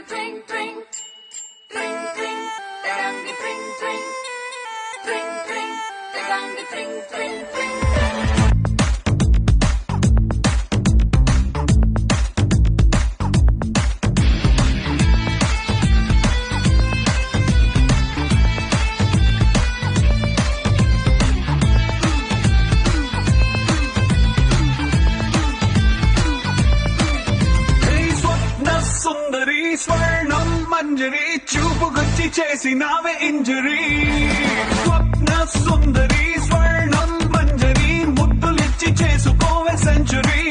tring tring tring tring tarangi tring tring tring tring tarangi tring tring tring సుందరి స్వర్ణం మంజరి చూపుకొచ్చి చేసినావే injury స్వప్న సుందరి స్వర్ణం మంజరి ముద్దులిచ్చి చేసుకోవే century